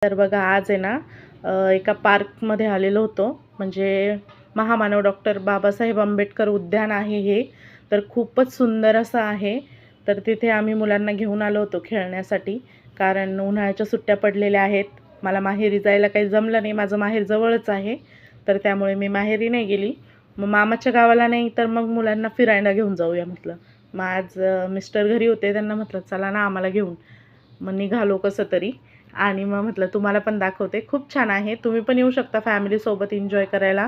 तर बघा आज आहे ना एका पार्कमध्ये आलेलो होतो. म्हणजे महामानव डॉक्टर बाबासाहेब आंबेडकर उद्यान आहे हे. तर खूपच सुंदर असं आहे. तर तिथे आम्ही मुलांना घेऊन आलो होतो खेळण्यासाठी. कारण उन्हाळ्याच्या सुट्ट्या पडलेल्या आहेत. मला माहेरी जायला काही जमलं नाही. माझं माहेर जवळच आहे. तर त्यामुळे मी माहेरी नाही गेली. मग मामाच्या गावाला नाही तर मग मुलांना फिरायला घेऊन जाऊया म्हटलं. मग आज मिस्टर घरी होते. त्यांना म्हटलं चला ना आम्हाला घेऊन. मग निघालो कसं तरी. आणि मग म्हटलं तुम्हाला पण दाखवते. खूप छान आहे. तुम्ही पण येऊ शकता फॅमिलीसोबत एन्जॉय करायला.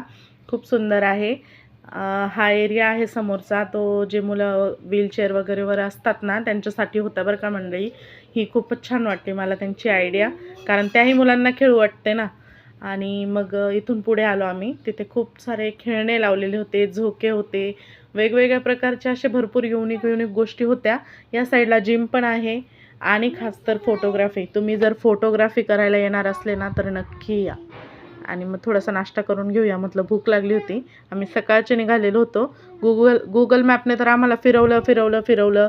खूप सुंदर आहे. हा एरिया आहे समोरचा तो जे मुलं व्हीलचेअर वगैरेवर असतात ना त्यांच्यासाठी होता बरं का मंडळी. ही खूपच छान वाटते मला त्यांची आयडिया. कारण त्याही मुलांना खेळू वाटते ना. आणि मग इथून पुढे आलो आम्ही. तिथे खूप सारे खेळणे लावलेले होते, झोके होते, वेगवेगळ्या प्रकारच्या असे भरपूर युनिक गोष्टी होत्या. या साईडला जिम पण आहे. आणि खास तर फोटोग्राफी. तुम्ही जर फोटोग्राफी करायला येणार असले ना तर नक्की या. आणि मग थोडासा नाश्ता करून घेऊया म्हटलं, भूक लागली होती. आम्ही सकाळचे निघालेलो होतो. गुगल मॅपने तर आम्हाला फिरवलं.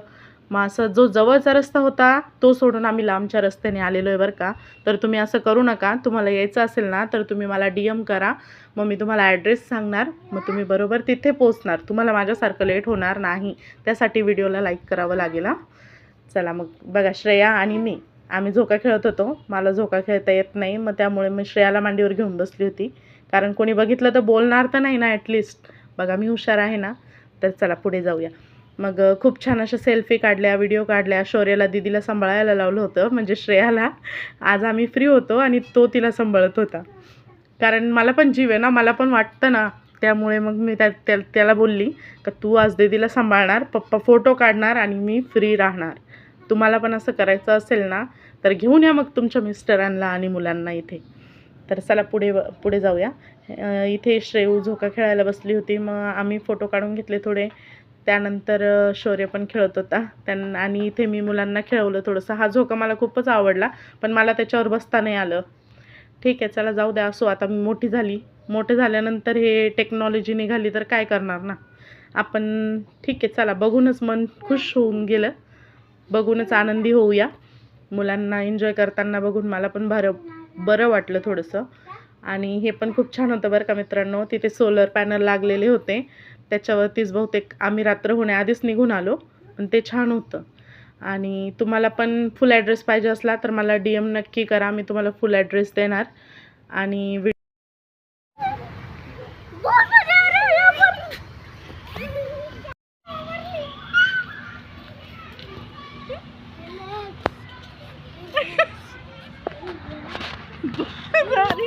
मग असं जो जवळचा रस्ता होता तो सोडून आम्ही लांबच्या रस्त्याने आलेलो आहे बरं का. तर तुम्ही असं करू नका. तुम्हाला यायचं असेल ना तर तुम्ही मला DM करा. मग मी तुम्हाला ॲड्रेस सांगणार. मग तुम्ही बरोबर तिथे पोहोचणार. तुम्हाला माझ्यासारखं लेट होणार नाही. त्यासाठी व्हिडिओला लाईक करावं लागेल हां. चला मग बघा, श्रेया आणि मी आम्ही झोका खेळत होतो. मला झोका खेळता येत नाही. मग त्यामुळे मी श्रेयाला मांडीवर घेऊन बसली होती. कारण कोणी बघितलं तर बोलणार तर नाही ना ॲटलिस्ट. बघा मी हुशार आहे ना. तर चला पुढे जाऊया. मग खूप छान अशा सेल्फी काढल्या, व्हिडिओ काढल्या. शौर्याला दीदीला सांभाळायला लावलं होतं. म्हणजे श्रेयाला. आज आम्ही फ्री होतो आणि तो तिला सांभाळत होता. कारण मला पण जीव आहे ना. मला पण वाटतं ना. त्यामुळे मग मी त्याला बोलली का तू आज दीदीला सांभाळणार, पप्पा फोटो काढणार आणि मी फ्री राहणार. तुम्हाला पण असं करायचं असेल ना तर घेऊन या मग तुमच्या मिस्टरांना आणि मुलांना इथे. तर चला पुढे जाऊया. इथे श्रेयू झोका खेळायला बसली होती. मग आम्ही फोटो काढून घेतले थोडे. त्यानंतर शौर्य पण खेळत होता. आणि इथे मी मुलांना खेळवलं थोडंसं. हा झोका मला खूपच आवडला. पण मला त्याच्यावर बसता नाही आलं. ठीक आहे चला जाऊ द्या. असो आता मी मोठी झाली. मोठे झाल्यानंतर हे टेक्नॉलॉजी निघाली तर काय करणार ना. आपण ठीक आहे चला बघूनच मन खुश होऊन गेलं. बघूनच आनंदी होऊया. मुलांना एन्जॉय करताना बघून मला पण बरं वाटलं थोडंसं. आणि हे पण खूप छान होतं बरं का मित्रांनो. तिथे सोलर पॅनल लागलेले होते. त्याच्यावरतीच बहुतेक आम्ही रात्र होण्याआधीच निघून आलो. पण ते छान होतं. आणि तुम्हाला पण फुल ॲड्रेस पाहिजे असला तर मला DM नक्की करा. मी तुम्हाला फुल ॲड्रेस देणार. आणि